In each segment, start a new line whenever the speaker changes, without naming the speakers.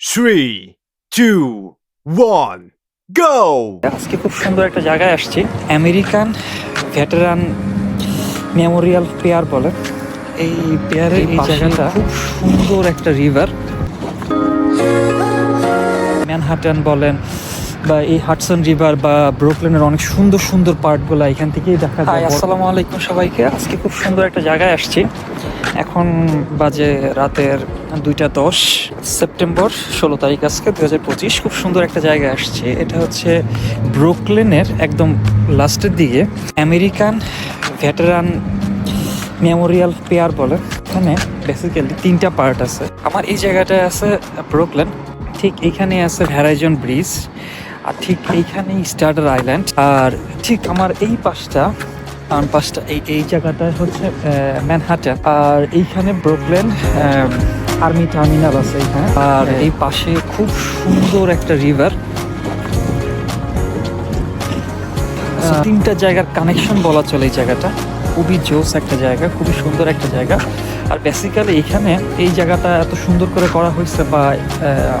3, 2, 1, go!
আজকে খুব সুন্দর একটা জায়গায় আসছি, আমেরিকান ভেটেরান মেমোরিয়াল পেয়ার বলে এই পেয়ারের এই জায়গাটা খুব সুন্দর একটা রিভার, ম্যানহাটন বলেন বা এই হাডসন রিভার বা ব্রুকলিনের অনেক সুন্দর সুন্দর পার্টগুলো এখান থেকেই দেখা যায়। আসসালামু আলাইকুম সবাইকে, আজকে খুব সুন্দর একটা জায়গায় আসছি। এখন বাজে রাতের 2:10, সেপ্টেম্বর 16 তারিখ আজকে 2025। খুব সুন্দর একটা জায়গায় আসছে, এটা হচ্ছে ব্রুকলিনের একদম লাস্টের দিকে আমেরিকান ভেটেরান মেমোরিয়াল পেয়ার বলে। এখানে বেসিক্যালি 3টা পার্ট আছে। আমার এই জায়গাটায় আছে ব্রুকলিন, ঠিক এইখানে আছে ভ্যারাইজন ব্রিজ, আর ঠিক এইখানেই স্টার্টার আইল্যান্ড, আর ঠিক আমার এই পাশটা এই জায়গাটায় হচ্ছে ম্যানহাটন, আর এইখানে ব্রুকলিন আর্মি টার্মিনাল আছে এইখানে। আর এই পাশে খুব সুন্দর একটা রিভার, 3টা জায়গার কানেকশন বলা চলে। এই জায়গাটা খুবই জোস একটা জায়গা, খুবই সুন্দর একটা জায়গা। আর বেসিক্যালি এখানে এই জায়গাটা এত সুন্দর করে করা হয়েছে বা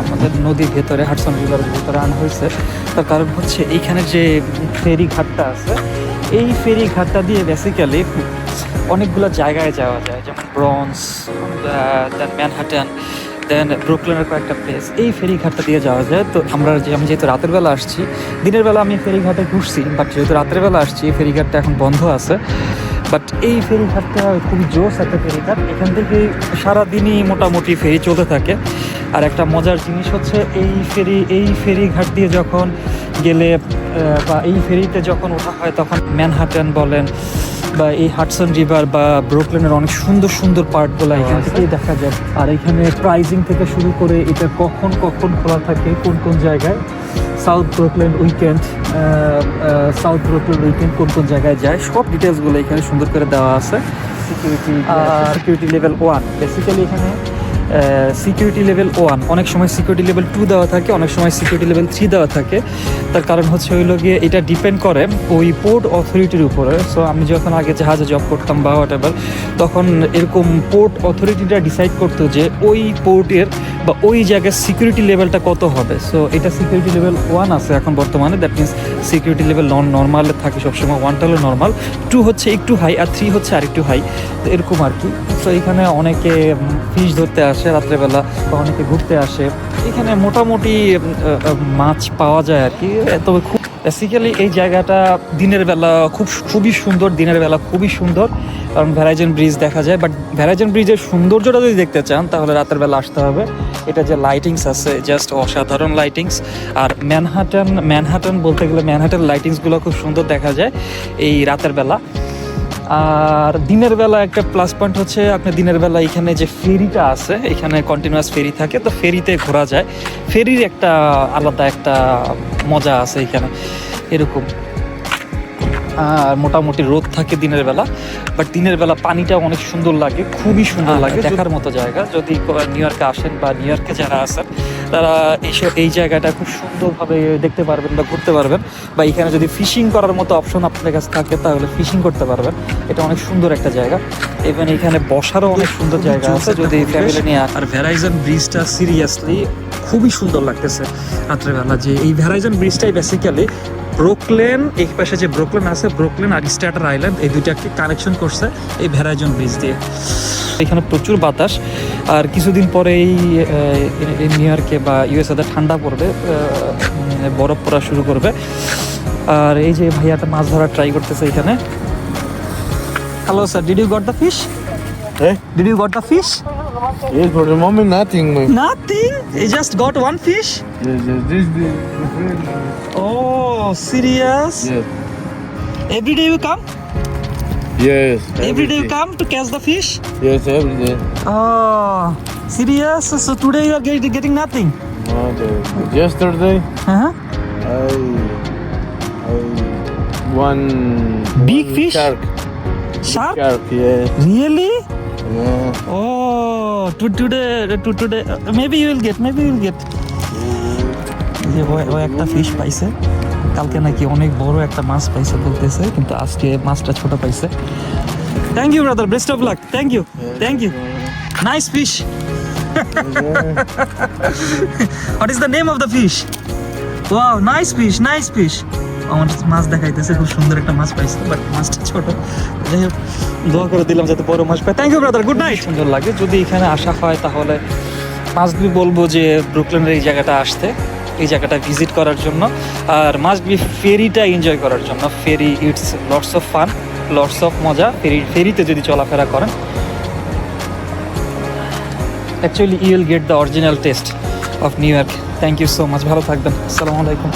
আমাদের নদীর ভেতরে, হাডসন রিভারের ভেতরে আনা হয়েছে, তার কারণ হচ্ছে এইখানে যে ফেরি ঘাটটা আছে, এই ফেরি ঘাটটা দিয়ে বেসিক্যালি অনেকগুলো জায়গায় যাওয়া যায়, যেমন ব্রঞ্জ, দেন ম্যানহাটন, দেন ব্রুকলিনের কয়েকটা প্লেস এই ফেরি ঘাটটা দিয়ে যাওয়া যায়। তো আমি যেহেতু রাতের বেলা আসছি, দিনের বেলা আমি ফেরি ঘাটে ঘুরছি, বাট যেহেতু রাতের বেলা আসছি এই ফেরি ঘাটটা এখন বন্ধ আছে। বাট এই ফেরি ঘাটটা খুবই জোস একটা ফেরি ঘাট, এখান থেকে সারাদিনই মোটামুটি ফেরি চলতে থাকে। আর একটা মজার জিনিস হচ্ছে এই ফেরি ঘাট দিয়ে যখন গেলে বা এই ফেরিতে যখন ওঠা হয়, তখন ম্যানহাটন বলেন বা এই হাডসন রিভার বা ব্রুকলিনের অনেক সুন্দর সুন্দর পার্টগুলো এখান থেকেই দেখা যায়। আর এখানে প্রাইজিং থেকে শুরু করে এটা কখন খোলা থাকে, কোন কোন জায়গায়, সাউথ ব্রুকলিন উইকেন্ড কোন জায়গায় যায়, সব ডিটেলসগুলো এখানে সুন্দর করে দেওয়া আছে। সিকিউরিটি লেভেল 1, বেসিক্যালি এখানে সিকিউরিটি লেভেল 1, অনেক সময় সিকিউরিটি লেভেল 2 দেওয়া থাকে, অনেক সময় সিকিউরিটি লেভেল 3 দেওয়া থাকে। তার কারণ হচ্ছে হইল গিয়ে এটা ডিপেন্ড করে ওই পোর্ট অথরিটির উপরে। সো আমি যখন আগে জাহাজে জব করতাম বা হোয়াটএভার, তখন এরকম পোর্ট অথরিটিটা ডিসাইড করতো যে ওই পোর্টের বা ওই জায়গায় সিকিউরিটি লেভেলটা কত হবে। সো এটা সিকিউরিটি লেভেল 1 আছে এখন বর্তমানে, দ্যাট মিনস সিকিউরিটি লেভেল নর্মালে থাকে সবসময়, 1টা হলো নর্মাল, 2 হচ্ছে একটু হাই, আর 3 হচ্ছে আরেকটু হাই, তো এরকম আর কি। তো এখানে অনেকে ফিশ ধরতে আসে রাত্রেবেলা, বা অনেকে ঘুরতে আসে। এখানে মোটামুটি মাছ পাওয়া যায় আর কি। তবে খুব বেসিক্যালি এই জায়গাটা দিনের বেলা খুবই সুন্দর, দিনের বেলা খুবই সুন্দর, কারণ ভ্যারাইজন ব্রিজ দেখা যায়। বাট ভ্যারাইজন ব্রিজের সৌন্দর্যটা যদি দেখতে চান তাহলে রাতের বেলা আসতে হবে। এটা যে লাইটিংস আছে, জাস্ট অসাধারণ লাইটিংস। আর ম্যানহাটন বলতে গেলে ম্যানহাটন লাইটিংসগুলো খুব সুন্দর দেখা যায় এই রাতের বেলা। আর দিনের বেলা একটা প্লাস পয়েন্ট হচ্ছে, আপনি দিনের বেলা এখানে যে ফেরিটা আছে, এখানে কন্টিনিউয়াস ফেরি থাকে, তো ফেরিতে ঘোরা যায়। ফেরির একটা আলাদা একটা মজা আছে এখানে এরকম। আর মোটামুটি রোদ থাকে দিনের বেলা, বাট দিনের বেলা পানিটা অনেক সুন্দর লাগে, খুবই সুন্দর লাগে, দেখার মতো জায়গা। যদি নিউ ইয়র্কে আসেন বা নিউ ইয়র্কে যারা আছেন, তারা এই জায়গাটা খুব সুন্দরভাবে দেখতে পারবেন বা ঘুরতে পারবেন। বা এখানে যদি ফিশিং করার মতো অপশন আপনাদের কাছে থাকে তাহলে ফিশিং করতে পারবেন। এটা অনেক সুন্দর একটা জায়গা, ইভেন এখানে বসারও অনেক সুন্দর জায়গা আছে যদি ফ্যামিলি নিয়ে। আর ভ্যারাইজন ব্রিজটা সিরিয়াসলি খুবই সুন্দর লাগতেছে রাত্রেবেলা। যে এই ভ্যারাইজন ব্রিজটাই বেসিক্যালি ব্রুকলিন, এই পাশে যে ব্রুকলিন আছে, ব্রুকলিন আর স্ট্যাটার আইল্যান্ড, এই দুইটাকে কানেকশন করছে এই ভ্যারাইজন ব্রিজ দিয়ে। এখানে প্রচুর বাতাস, আর কিছুদিন পরে এই নিউ ইয়র্কে বা ইউএসএতে ঠান্ডা পড়বে, বরফ পড়া শুরু করবে। আর এই যে ভাইয়াটা মাছ ধরা ট্রাই করতেছে এখানে। Hello sir, did you got the fish?
Eh?
Did you got the fish?
Yes, for the moment nothing.
Nothing. You just got one fish?
This.
Oh, serious?
Yes.
Every day you come?
Yes.
Every day you come to catch the fish?
Yes, every day.
Oh, serious? So today you are getting nothing?
Yesterday,
Uh-huh.
I one
Big
one
fish?
Shark.
Shark?
Shark. Yes.
Really?
Yeah.
Oh, today, maybe you will get. যে ও একটা fish পাইছে, কালকে নাকি অনেক বড় একটা মাছ পাইছে বলতেছে, কিন্তু আজকে মাছটা ছোট পাইছে। Thank you brother, best of luck. Thank you. Nice fish. What is the name of the fish? Wow, nice fish, nice fish. আমার মাছ দেখাইতেছে, খুব সুন্দর একটা মাছ পাইছে, বাট মাছটা ছোট। যাই হোক, দোয়া করে দিলাম যাতে বড় মাছ পাই। Thank you brother, good night. সুন্দর লাগে, যদি এখানে আসা হয় তাহলে মাস্ট বি বলবো যে ব্রুকলিনের এই জায়গাটা আসতে, এই জায়গাটা ভিজিট করার জন্য, আর মাস্ট বি ফেরিটা এনজয় করার জন্য। Ferry, it's lots of fun, lots of মজা। ফেরিতে যদি চলাফেরা করেন, actually you will get the original taste of New York. Thank you so much, ভালো থাকবেন, আসসালামু আলাইকুম।